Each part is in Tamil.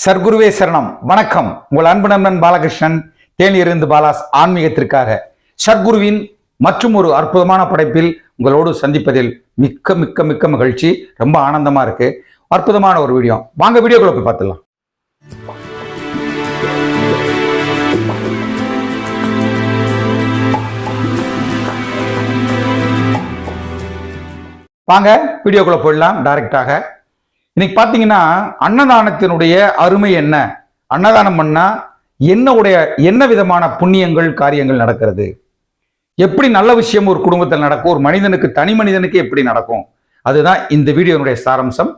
சர்க்குருவே சரணம். வணக்கம். உங்கள் அன்பு நண்பன் பாலகிருஷ்ணன், தேனியிருந்து பாலாஸ் ஆன்மீகத்திற்காக. சர்க்குருவின் மற்றும் ஒரு அற்புதமான படைப்பில் உங்களோடு சந்திப்பதில் மிக்க மிக்க மிக்க மகிழ்ச்சி. ரொம்ப ஆனந்தமா இருக்கு. அற்புதமான ஒரு வீடியோ. வாங்க வீடியோக்குள்ள போய் பார்த்துடலாம். வாங்க வீடியோக்குள்ள போயிடலாம் டைரக்டாக. இன்னைக்கு பார்த்தீங்கன்னா அன்னதானத்தினுடைய அருமை என்ன, அன்னதானம் பண்ணா என்ன விதமான புண்ணியங்கள் காரியங்கள் நடக்கிறது, எப்படி நல்ல விஷயம் ஒரு குடும்பத்தில் நடக்கும், ஒரு மனிதனுக்கு தனி மனிதனுக்கு எப்படி நடக்கும், அதுதான் இந்த வீடியோனுடைய சாராம்சம்.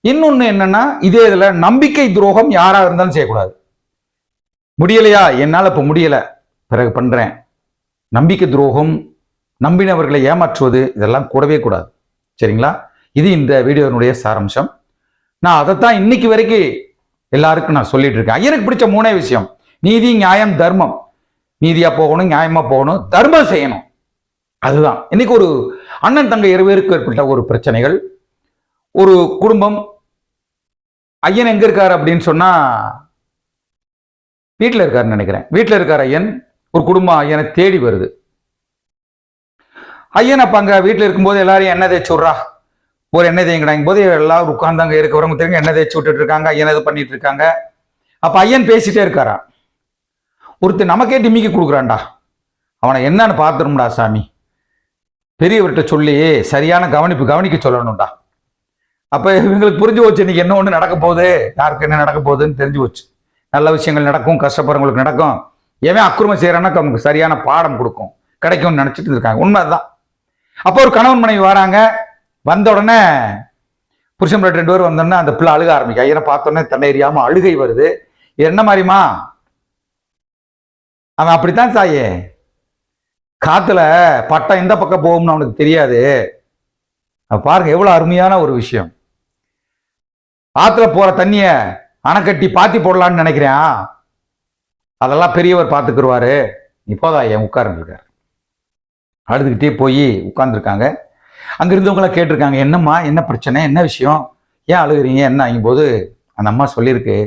இன்னொன்னு என்னன்னா, இதே இதுல நம்பிக்கை துரோகம் யாரா இருந்தாலும் செய்யக்கூடாது. முடியலையா, என்னால இப்ப முடியல, பிறகு பண்றேன். நம்பிக்கை துரோகம், நம்பினவர்களை ஏமாற்றுவது, இதெல்லாம் கூடவே கூடாது. சரிங்களா? இது இந்த வீடியோனுடைய சாராம்சம். நான் அதைத்தான் இன்னைக்கு வரைக்கும் எல்லாருக்கும் நான் சொல்லிட்டு இருக்கேன். எனக்கு பிடிச்ச மூணே விஷயம்: நீதி, நியாயம், தர்மம். நீதியா போகணும், நியாயமா போகணும், தர்மம் செய்யணும். அதுதான் இன்னைக்கு ஒரு அண்ணன் தங்கை இருவருக்கு ஏற்பட்ட ஒரு பிரச்சனைகள். ஒரு குடும்பம், ஐயன் எங்க இருக்காரு அப்படின்னு சொன்னா வீட்டில் இருக்காருன்னு நினைக்கிறேன். வீட்டில் இருக்கார் ஐயன். ஒரு குடும்பம் ஐயனை தேடி வருது. ஐயன் அப்ப அங்க வீட்டில் இருக்கும்போது எல்லாரையும் எண்ணெய் தேய்ச்சி விட்றா, ஒரு எண்ணெய் தேய்க்கிறாங்க போது எல்லாரும் உட்கார்ந்தாங்க இருக்கிறவங்க தெரியும் எண்ணெய் தேய்ச்சி விட்டுட்டு இருக்காங்க, ஐயன் இது பண்ணிட்டு இருக்காங்க. அப்ப ஐயன் பேசிட்டே இருக்காரா. ஒருத்தர் நமக்கே டிமிக்கி கொடுக்குறான்டா, அவனை என்னன்னு பார்த்துரும்டா சாமி, பெரியவர்கிட்ட சொல்லி சரியான கவனிக்க சொல்லணும்டா. அப்ப இவங்களுக்கு புரிஞ்சு போச்சு, இன்னைக்கு என்ன ஒண்ணு நடக்க போகுது, யாருக்கு என்ன நடக்க போகுதுன்னு தெரிஞ்சு போச்சு. நல்ல விஷயங்கள் நடக்கும், கஷ்டப்படுறவங்களுக்கு நடக்கும். எவன் அக்குரமம் செய்யறான்னா நமக்கு சரியான பாடம் கொடுக்கும், கிடைக்கும்னு நினைச்சிட்டு இருக்காங்க. உண்மைதான். அப்போ ஒரு கணவன் மனைவி வராங்க. வந்த உடனே புருஷன் 2 பேர் வந்தோடனே அந்த பிள்ளை அழுக ஆரம்பிக்க. ஐயனை பார்த்தோன்னே தன்னை எறியாம அழுகை வருது. என்ன மாதிரிமா? அவன் அப்படித்தான் தாயே, காத்துல பட்டம் எந்த பக்கம் போகும்னு அவனுக்கு தெரியாது. பாருங்க எவ்வளவு அருமையான ஒரு விஷயம். ஆத்துல போற தண்ணிய அணைக்கட்டி பாத்தி போடலான்னு நினைக்கிறேன், அதெல்லாம் பெரியவர் பார்த்துக்குருவாரு, இப்போதான் ஐயன் உட்கார்ந்து இருக்காரு. அழுதுகிட்டே போய் உட்கார்ந்துருக்காங்க. அங்க இருந்தவங்களாம் கேட்டிருக்காங்க, என்னம்மா, என்ன பிரச்சனை, என்ன விஷயம், ஏன் அழுகுறீங்க என்ன ஆகும்போது அந்த அம்மா சொல்லியிருக்கு,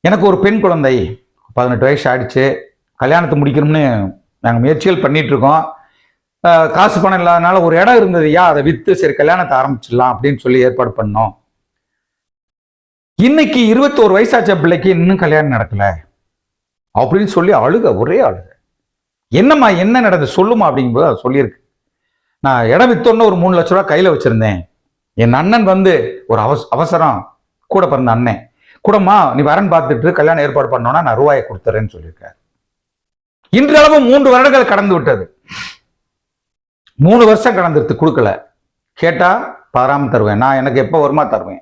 எனக்கு ஒரு பெண் குழந்தை 18 வயசு ஆயிடுச்சு, கல்யாணத்தை முடிக்கணும்னு நாங்கள் முயற்சிகள் பண்ணிட்டு இருக்கோம். காசு பணம் இல்லாதனால ஒரு இடம் இருந்ததுயா, அதை விற்று சரி கல்யாணத்தை ஆரம்பிச்சிடலாம் அப்படின்னு சொல்லி ஏற்பாடு பண்ணோம். இன்னைக்கு 21 வயசாச்ச பிள்ளைக்கு இன்னும் கல்யாணம் நடக்கல அப்படின்னு சொல்லி அழுக, ஒரே அழுக. என்னம்மா என்ன நடந்தது சொல்லுமா அப்படிங்கும்போது அது சொல்லியிருக்கு, நான் இடம் வித்தோன்னு ஒரு 3 லட்ச ரூபா கையில வச்சிருந்தேன். என் அண்ணன் வந்து ஒரு அவசரம், கூட பிறந்த அண்ணன் கூடமா நீ வரன் பார்த்துட்டு கல்யாணம் ஏற்பாடு பண்ணோன்னா நான் ரூபாயை கொடுத்துறேன்னு சொல்லியிருக்காரு. இன்றளவு 3 வருடங்கள் கடந்து விட்டது. 3 வருஷம் கடந்துருத்து, கொடுக்கல. கேட்டா பாராம தருவேன், நான் எனக்கு எப்போ வருமா தருவேன்,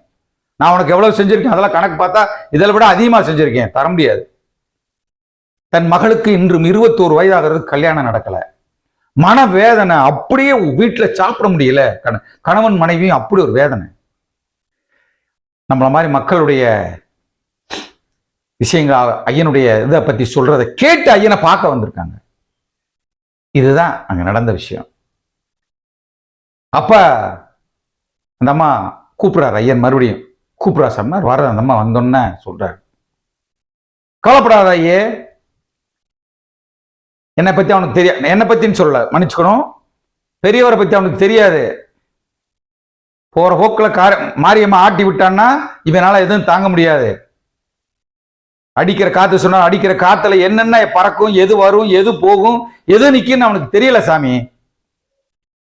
நான் உனக்கு எவ்வளவு செஞ்சிருக்கேன் அதெல்லாம் கணக்கு பார்த்தா இதில் விட அதிகமா செஞ்சிருக்கேன், தர முடியாது. தன் மகளுக்கு இன்றும் 21 வயதாகிறது, கல்யாணம் நடக்கல. மனவேதனை, அப்படியே வீட்டுல சாப்பிட முடியல. கணவன் மனைவியும் அப்படி ஒரு வேதனை. நம்மள மாதிரி மக்களுடைய விஷயங்கள், ஐயனுடைய இதை பத்தி சொல்றதை கேட்டு ஐயனை பார்க்க வந்திருக்காங்க. இதுதான் அங்க நடந்த விஷயம். அப்ப அந்த அம்மா கூப்பிடுறாரு, ஐயன் மறுபடியும் கூப்பிடுறா சொன்னார். வர அந்த அம்மா வந்தோன்னு சொல்றாரு, கவலைப்படாத ஐயே, என்னை பத்தி அவனுக்கு தெரியாது, என்னை பத்தின்னு சொல்ல மன்னிச்சுக்கணும், பெரியவரை பத்தி அவனுக்கு தெரியாது. போற போக்கில் மாரியம்மா ஆட்டி விட்டான்னா இவனால எதுவும் தாங்க முடியாது. அடிக்கிற காத்து சொன்னா அடிக்கிற காத்துல என்னென்ன பறக்கும், எது வரும், எது போகும், எது நிக்குன்னு அவனுக்கு தெரியல சாமி.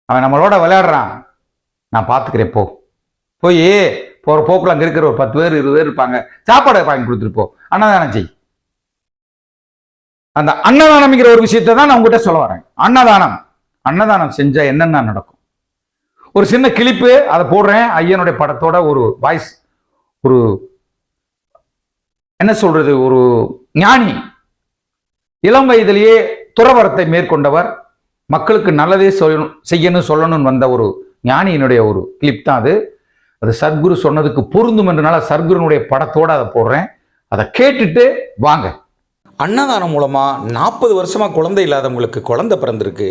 அவன் நம்மளோட விளையாடுறான், நான் பாத்துக்கிறேன், போய் போற போக்குல அங்க இருக்கிற ஒரு 10 பேர் 20 பேர் இருப்பாங்க, சாப்பாடு வாங்கி கொடுத்துட்டு போ, அன்னதானம் செய். அந்த அன்னதானம்ங்கிற ஒரு விஷயத்தை தான் நான் உங்ககிட்ட சொல்ல வரேன். அன்னதானம் செஞ்சா என்னென்ன நடக்கும். ஒரு சின்ன கிளிப்பு அதை போடுறேன், ஐயனுடைய படத்தோட ஒரு வாய்ஸ், ஒரு என்ன சொல்றது, ஒரு ஞானி, இளம் வயதிலேயே துறவரத்தை மேற்கொண்டவர், மக்களுக்கு நல்லதே செய்யணும் சொல்லணும்னு வந்த ஒரு ஞானியினுடைய ஒரு கிளிப் தான் அது. அது சர்க்குரு சொன்னதுக்கு பொருந்தும் என்றனால சர்க்குருனுடைய படத்தோட அதை போடுறேன். அதை கேட்டுட்டு வாங்க. அன்னதானம் மூலமாக 40 வருஷமாக குழந்தை இல்லாதவங்களுக்கு குழந்தை பிறந்திருக்கு.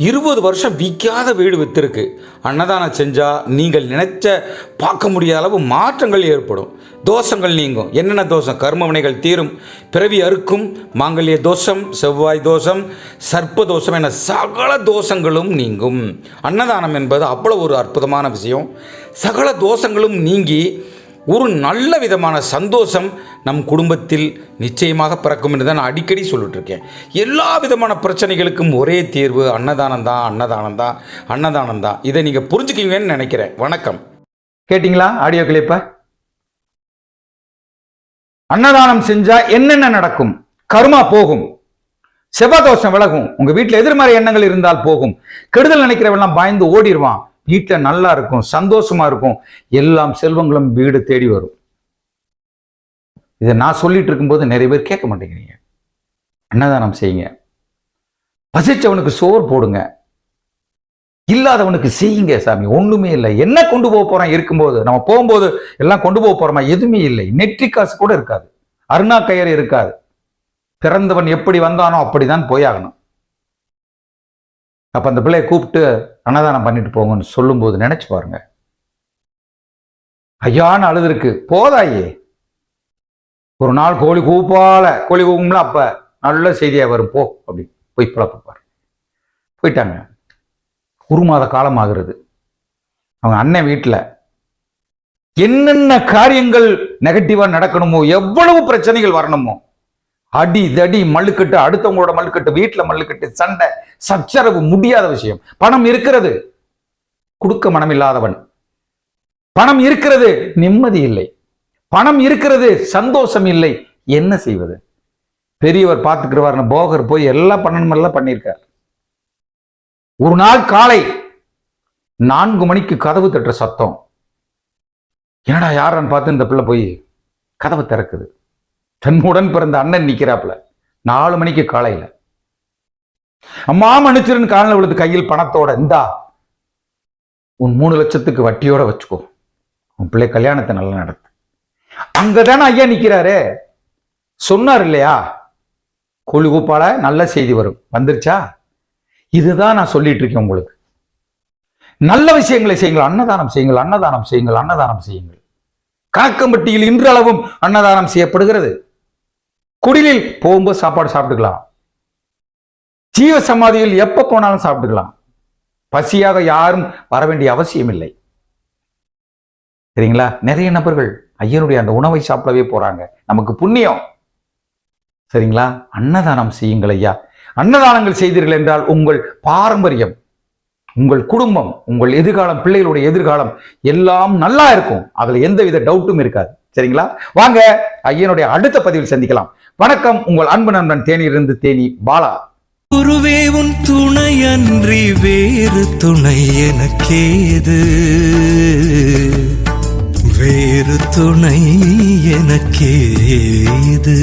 20 வருஷம் விற்காத வீடு விற்றுருக்கு. அன்னதானம் செஞ்சால் நீங்கள் நினைச்ச பார்க்க முடியாத அளவு மாற்றங்கள் ஏற்படும். தோஷங்கள் நீங்கும். என்னென்ன தோஷம்? கர்ம வினைகள் தீரும், பிறவி அறுக்கும், மாங்கல்ய தோஷம், செவ்வாய் தோஷம், சர்ப்ப தோஷம் என சகல தோஷங்களும் நீங்கும். அன்னதானம் என்பது அவ்வளோ ஒரு அற்புதமான விஷயம். சகல தோஷங்களும் நீங்கி ஒரு நல்ல விதமான சந்தோஷம் நம் குடும்பத்தில் நிச்சயமாக பிறக்கும் என்று தான் நான் அடிக்கடி சொல்லிட்டு இருக்கேன். எல்லா விதமான பிரச்சனைகளுக்கும் ஒரே தீர்வு அன்னதானம் தான், அன்னதானம் தான், அன்னதானம் தான். இதை நீங்கள் புரிஞ்சுக்குவீங்கன்னு நினைக்கிறேன். வணக்கம். கேட்டிங்களா ஆடியோ கிளிப்பை? அன்னதானம் செஞ்சா என்னென்ன நடக்கும்? கர்மா போகும், செவ்வாதோஷம் விலகும், உங்க வீட்டில் எதிர்மறை எண்ணங்கள் இருந்தால் போகும், கெடுதல் நினைக்கிறவெல்லாம் பயந்து ஓடிடுவான், வீட்டில் நல்லா இருக்கும், சந்தோஷமா இருக்கும், எல்லாம் செல்வங்களும் வீடு தேடி வரும். இதை நான் சொல்லிட்டு இருக்கும்போது நிறைய பேர் கேட்க மாட்டேங்கிறீங்க. அன்னதானம் செய்யுங்க, பசிச்சவனுக்கு சோறு போடுங்க, இல்லாதவனுக்கு செய்யுங்க. சாமி ஒண்ணுமே இல்லை. என்ன கொண்டு போக போறோம்? இருக்கும்போது நம்ம போகும்போது எல்லாம் கொண்டு போக போறோமா? எதுவுமே இல்லை. நெற்றி காசு கூட இருக்காது, அருணா கயிறு இருக்காது. பிறந்தவன் எப்படி வந்தானோ அப்படிதான் போயாகணும். அப்ப அந்த பிள்ளையை கூப்பிட்டு அன்னதானம் பண்ணிட்டு போங்கன்னு சொல்லும்போது நினைச்சு பாருங்க. ஐயான்னு அழுதுருக்கு, போதாயே ஒரு நாள் கோழி கூப்பும்ல, அப்ப நல்ல செய்தியா வரும், போ அப்படி போய் பிழப்பாரு. போயிட்டாங்க. 1 மாத காலம் ஆகிறது. அவங்க அண்ணன் வீட்டில் என்னென்ன காரியங்கள் நெகட்டிவா நடக்கணுமோ, எவ்வளவு பிரச்சனைகள் வரணுமோ, அடி தடி மல்லுக்கட்டு, அடுத்தவங்களோட மல்லுக்கட்டு, வீட்டில் மல்லுக்கட்டு, சண்டை சச்சரவு, முடியாத விஷயம். பணம் இருக்கிறது, கொடுக்க மனம் இல்லாதவன். பணம் இருக்கிறது, நிம்மதி இல்லை. பணம் இருக்கிறது, சந்தோஷம் இல்லை. என்ன செய்வது? பெரியவர் பார்த்துக்கிறவார்னு போகர் போய் எல்லாம் பண்ணணுமெல்லாம் பண்ணியிருக்கார். ஒரு நாள் காலை 4 மணிக்கு கதவு தட்டுற சத்தம். என்னடா யாரான்னு பார்த்து இந்த பிள்ளை போய் கதவை திறக்குது. தன்னுடன் பிறந்த அண்ணன் நிக்கிறாப்புல. 4 மணிக்கு காலையில. அம்மா மன்னிச்சிருன்னு காலில் விழுது, கையில் பணத்தோட, இந்தா உன் 3 லட்சத்துக்கு வட்டியோட வச்சுக்கோ, உன் பிள்ளை கல்யாணத்தை நல்லா நடத்து. அங்கதானே ஐயா நிக்கிறாரு. சொன்னார் இல்லையா, கோழி கூப்பால நல்ல செய்தி வரும். வந்துருச்சா? இதுதான் நான் சொல்லிட்டு இருக்கேன் உங்களுக்கு. நல்ல விஷயங்களை செய்யுங்கள், அன்னதானம் செய்யுங்கள், அன்னதானம் செய்யுங்கள், அன்னதானம் செய்யுங்கள். கணக்கம்பட்டியில் இன்றளவும் அன்னதானம் செய்யப்படுகிறது. குடிலில் போகும்போது சாப்பாடு சாப்பிட்டுக்கலாம், ஜீவ சமாதியில் எப்ப போனாலும் சாப்பிட்டுக்கலாம். பசியாக யாரும் வர வேண்டிய அவசியம் இல்லை. சரிங்களா? நிறைய நபர்கள் ஐயனுடைய அந்த உணவை சாப்பிடவே போறாங்க. நமக்கு புண்ணியம். சரிங்களா? அன்னதானம் செய்யுங்கள் ஐயா. அன்னதானங்கள் செய்தீர்கள் என்றால் உங்கள் பாரம்பரியம், உங்கள் குடும்பம், உங்கள் எதிர்காலம், பிள்ளைகளுடைய எதிர்காலம் எல்லாம் நல்லா இருக்கும். அதுல எந்தவித டவுட்டும் இருக்காது. சரிங்களா? வாங்க ஐயனுடைய அடுத்த பதிவில் சந்திக்கலாம். வணக்கம். உங்கள் அன்பு நண்பன் தேனியிலிருந்து தேனி பாலா. குருவே உன் துணையன்றி வேறு துணை எனக்கேது, வேறு துணை எனக்கேது.